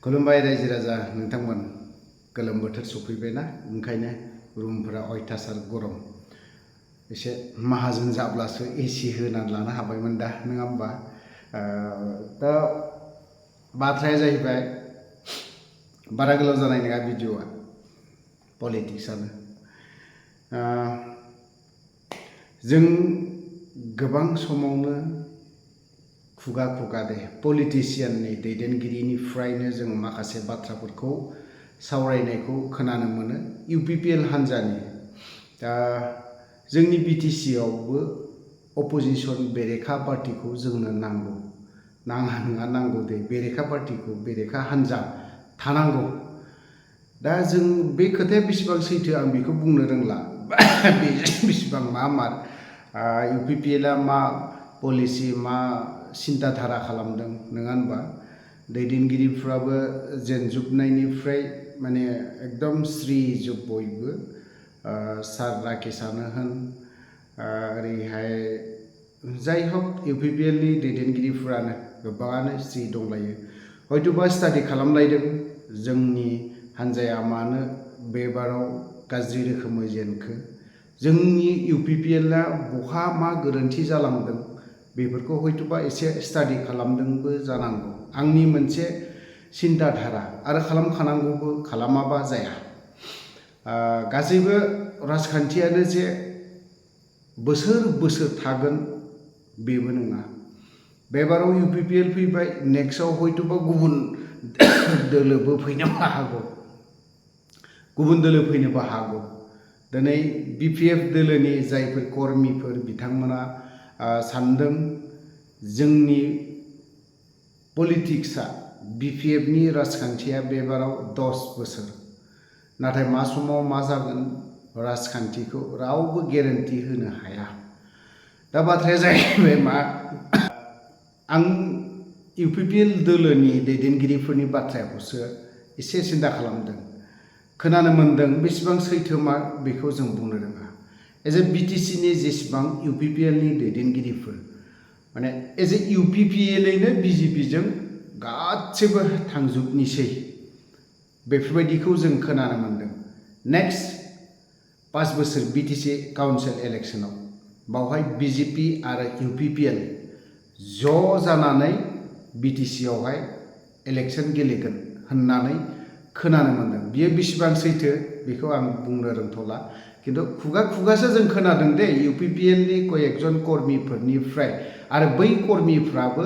खुलुमबाय रायजो राजा नोंथांमोन गोलोम बोथोर सफैबायना ओंखायनो रुमफोरा अयथासार गरम एसे माहाजोन जाब्लासो एसि होनानै लानो हाबायमोन दा नङा होमबा दा बाथ्राया जाहैबाय बारा गोलाव जानाय नङा भिडिअआ पलिटिक्सआनो जों गोबां समावनो खुगा खुगा दे पलिटिशियाननि दैदेनगिरिनिफ्रायनो जों माखासे बाथ्राफोरखौ सावरायनायखौ खोनानो मोनो इउपिपिएल हान्जानि दा जोंनि बिटिसिआवबो अपोजिशन बेरेखा पार्टिखौ जोंनो नांगौ नाङा नङा नांगौ दे बेरेखा पार्टिखौ बेरेखा हान्जा थानांगौ दा जों बे खोथाया बेसेबां सैथो आं बेखौ बुंनो रोंला बेसेबां मार इउपिपिएलआ मा पलिसि मा सिन्ताधारा खालामदों नङा होनबा दैदेनगिरिफ्राबो जेनजुबनायनिफ्राय माने एकदम स्रिजुब बयबो सार राकेशआनो होन ओरैहाय जाय हक इउपिपिएलनि दैदेनगिरिफ्रानो गोबाङानो स्रि दंलायो हयतोबा स्टाडि खालामलायदों जोंनि हान्जाया मानो बेबाराव गाज्रि रोखोमै जेनखो जोंनि इउपिपिएलआ बहा मा गोरोन्थि जालांदों बेफोरखौ हयतोबा एसे स्टाडि खालामदोंबो जानांगौ आंनि मोनसे सिन्ताधारा आरो खालामखानांगौबो खालामाबा जाया गासैबो राजखान्थियानो जे बोसोर बोसोर थागोन बेबो नङा बेबाराव इउपिपिएल फैबाय नेक्स्टआव हयतोबा गुबुन दोलोबो फैनोबो हागौ गुबुन दोलो फैनोबो हागौ दिनै बिपिएफ दोलोनि जायफोर कर्मिफोर बिथांमोना सानदों जोंनि पलिटिक्सआ बिपिएफनि राजखान्थिया बेबाराव 10 बोसोर नाथाय मा समाव मा जागोन राजखान्थिखौ रावबो गेरेन्टि होनो हाया दा बाथ्राया जाहैबाय मा आं इउपिपिएल दोलोनि दैदेनगिरिफोरनि बाथ्राखौसो एसे सिन्ता खालामदों खोनानो मोन्दों बेसेबां सैथो मा बेखौ जों बुंनो रोङा एज ए बिटिसिनि जेसेबां इउपिपिएलनि दैदेनगिरिफोर माने एज ए इउपिपिएलैनो बिजेपिजों गासैबो थांजोबनिसै बेफोरबायदिखौ जों खोनानो मोन्दों नेक्स्ट 5 बोसोर बिटिसि काउन्सिल इलेक्शनाव बावहाय बिजेपि आरो इउपिपिएल ज' जानानै बिटिसिआवहाय इलेक्शन गेलेगोन होननानै खोनानो मोन्दों बियो बेसेबां सैथो बेखौ आं बुंनो रोंथ'ला किन्तु खुगा खुगासो जों खोनादों दे इउपिपिएलनि कयेकजन कर्मिफोरनिफ्राय आरो बै कर्मिफ्राबो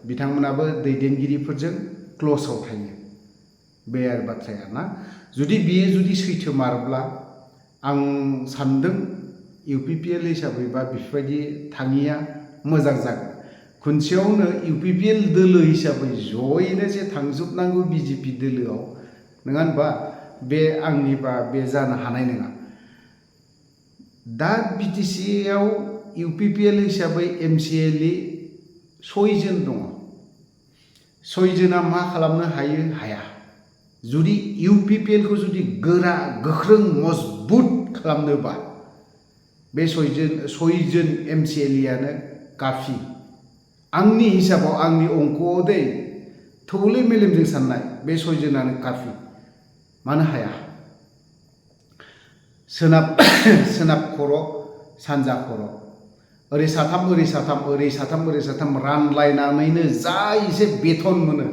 बिथांमोनाबो दैदेनगिरिफोरजों क्ल'सआव थायो बे आरो बाथ्राया ना जुदि बियो जुदि सैथोमारब्ला आं सान्दों इउपिपिएल हिसाबै बा बेफोरबायदि थाङिया मोजां जागोन खनसेयावनो इउपिपिएल दोलो हिसाबै जयैनो जे थांजोबनांगौ बिजेपि दोलोआव नङा होनबा बे आंनिबा बे जानो हानाय नङा दा बिटिसिआव इउपिपिएल हिसाबै एमसिएलनि 6 जन दङ 6 जना मा खालामनो हायो हाया जुदि इउपिपिएलखौ जुदि गोरा गोख्रों मजबुत खालामनोबा बे 6 जन एमसिएलआनो काफि आंनि हिसाबाव आंनि अंकआव दै थौले मेलेमजों साननाय बे 6 जनानो काफि मानो हाया सोनाब खर' सानजा खर' ओरै साथाम ओरै साथाम ओरै साथाम ओरै साथाम रानलायनानैनो जा एसे बेथन मोनो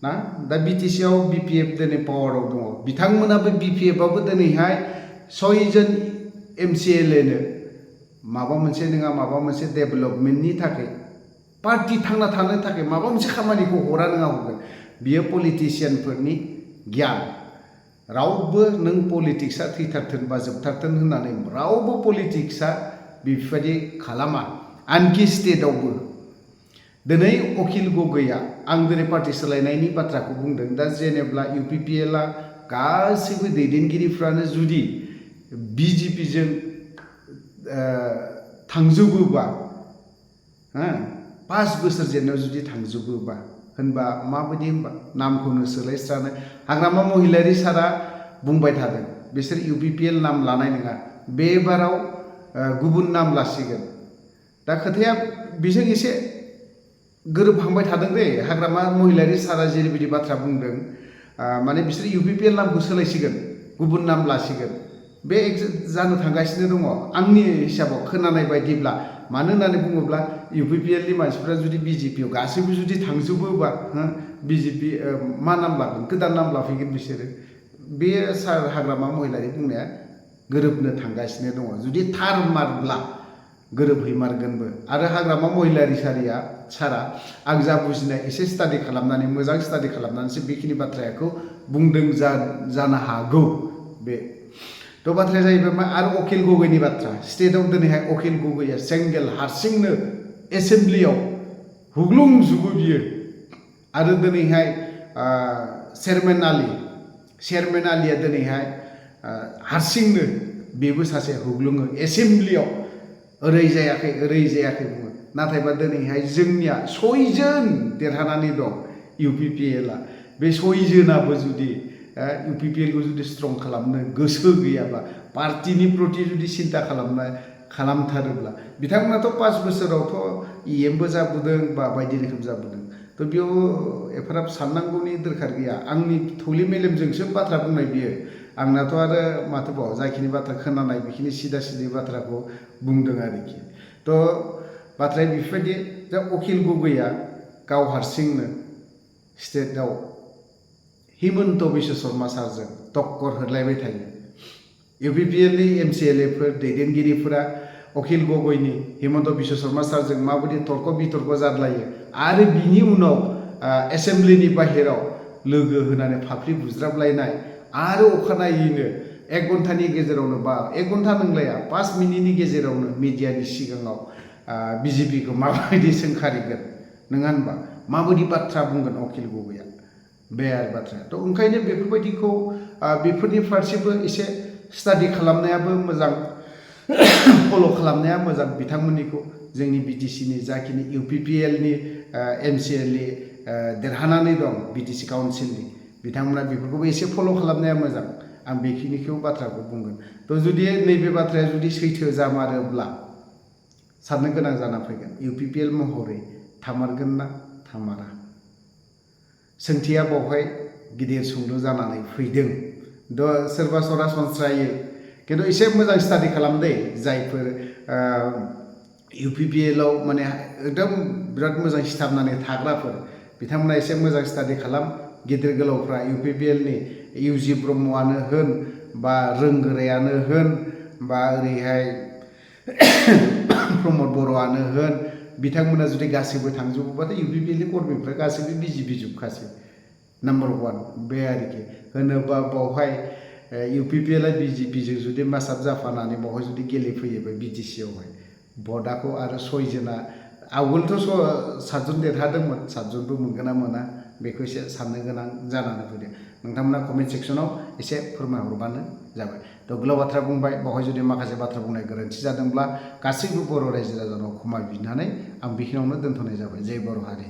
ना दा बिटिसिआव बिपिएफ दिनै पावाराव दङ बिथांमोनाबो बिपिएफआबो दिनैहाय 6 जन एमसिएलएनो माबा मोनसे नङा माबा मोनसे डेभेलपमेन्टनि थाखाय पार्टि थांना थानो थाखाय माबा मोनसे खामानिखौ हरा नङा हरगोन बियो पलिटिशियानफोरनि गियान रावबो नों पलिटिक्सआ थैथारथों बा जोबथारथों होननानै रावबो पलिटिक्सआ बेफोरबायदि खालामा आनकि स्टेटआवबो दिनै अखिल गगैया आं दिनै पार्टि सोलायनायनि बाथ्राखौ बुंदों दा जेनेब्ला इउपिपिएलआ गासैबो दैदेनगिरिफ्रानो जुदि बिजेपिजों थांजोबोबा 5 बोसोर जेननायाव जुदि थांजोबोबा होनबा माबायदि होनबा नामखौनो सोलायस्रानो हाग्रामा महिलारि सारा बुंबाय थादों बिसोर इउपिपिएल नाम लानाय नङा बेबाराव गुबुन नाम लासिगोन दा खोथाया बेजों एसे गोरोबहांबाय थादों दे हाग्रामा महिलारि सारा जेरैबायदि बाथ्रा बुंदों माने बिसोर UPPL नामखौ सोलायसिगोन गुबुन नाम लासिगोन बे जानो थांगासिनो दङ आंनि हिसाबाव खोनानाय बायदिब्ला मानो होननानै बुङोब्ला UPPL नि मानसिफ्रा जुदि BJP आव गासैबो जुदि थांजोबोबा BJP मा नाम लागोन गोदान नाम लाफैगोन बिसोरो बे सार हाग्रामा महिलारि बुंनाया गोरोबनो थांगासिनो दङ जुदि थार मारब्ला गोरोबहैमारगोनबो आरो हाग्रामा महिलारि सारा आं जा बुजिनाय एसे स्टाडि खालामनानै मोजां स्टाडि खालामनानैसो बेखिनि बाथ्राखौ बुंदों जानो हागौ बे तो बाथ्राया जाहैबाय मा आरो अखिल गगैनि बाथ्रा स्टेटआव दिनैहाय अखिल गगैया सिंगेल हारसिंनो एसेम्ब्लियाव हुग्लुंजोबो बियो आरो दिनैहाय चेयारमेन आलिया दिनैहाय हारसिंनो बेबो सासे हुग्लुङो एसेम्ब्लियाव ओरै जायाखै बुङो नाथायबा दिनैहाय जोंनिया 6 जन देरहानानै दं UPPL आ बे 6 जनाबो जुदि UPPL खौ जुदि स्ट्रं खालामनो गोसो गैयाब्ला पार्टिनि प्रति जुदि सिन्ता खालामथारोब्ला बिथांमोनाथ' 5 बोसोरावथ' EM बो जाबोदों बा बायदि रोखोम जाबोदों तो बेयाव एफाराब साननांगौनि दरखार गैया आंनि थौले मेलेमजोंसो बाथ्रा बुंनाय बियो आंनाथ' आरो माथोबाव जाखिनि बाथ्रा खोनानाय बेखिनि सिदा बाथ्राखौ बुंदों आरोखि तो बाथ्राया बेफोरबायदि दा अखिल गगैया गाव हारसिंनो स्टेटआव हिमन्त बिश्व शर्मा सारजों टक्कर होलायबाय थायो UPPL नि MCLA फोर दैदेनगिरिफोरा अखिल गगैनि हिमन्त बिश्व शर्मा सारजों माबायदि तर्क बितर्क जादलायो आरो बिनि उनाव एसेम्ब्लिनि बाहेराव लोगो होनानै फाफ्लि बुज्राबलायनाय आरो अखानायैनो 1 घन्टानि गेजेरावनो बा 1 घन्टा नंलाया 5 मिनिटनि गेजेरावनो मिडियानि सिगाङाव BJP खौ माबायदि सोंखारिगोन नङा होनबा माबायदि बाथ्रा बुंगोन अखिल गगैया बे आरो बाथ्राया तो ओंखायनो बेफोरबायदिखौ बेफोरनि फारसेबो एसे स्टाडि खालामनायाबो मोजां फल' खालामनाया मोजां बिथांमोननिखौ जोंनि BTC नि जाखिनि UPPL नि MCLA देरहानानै दं BTC काउन्सिलनि बिथांमोना बेफोरखौबो एसे फल' खालामनाया मोजां आं बेखिनिखौ बाथ्राखौ बुंगोन तो जुदि नैबे बाथ्राया जुदि सैथो जामारोब्ला साननो गोनां जाना फैगोन UPPL महरै थामारगोन ना थामारा सोंथिया बावहाय गिदिर सोंलु जानानै फैदों सोरबा सरासनस्रायै खिन्थु एसे मोजां स्टाडि खालामदे जायफोर UPPL आव माने एकदम बिराद मोजां सिथाबनानै थाग्राफोर बिथांमोना एसे मोजां स्टाडि खालाम गिदिर गोलावफ्रा UPPL नि UG ब्रह्मआनो होन बा रोंगोरायानो होन बा ओरैहाय प्रमद बर'आनो होन बिथांमोना जुदि गासैबो थांजोबोबाथाय UPPL नि कर्मीफ्रा गासैबो BJP जोबखासै नम्बर 1 बे आरोखि होनोबा बावहाय UPPL आ BJP जों जुदि मासाब जाफानानै बावहाय जुदि गेलेफैयोबा BTC आवहाय भटआखौ आरो 6 जना आवगोलथ' 7 जन देरहादोंमोन 7 जनबो मोनगोन ना मोना बेखौ एसे साननो गोनां जानानै फैदों नोंथांमोना कमेन्ट सेक्सनाव एसे फोरमायहरबानो जाबाय तो गोलाव बाथ्रा बुंबाय बावहाय जुदि माखासे बाथ्रा बुंनाय गोरोन्थि जादोंब्ला गासैबो बर' रायजो राजानाव क्षमा बिनानै आं बेखिनियावनो दोनथ'नाय जाबाय जय बर' हारि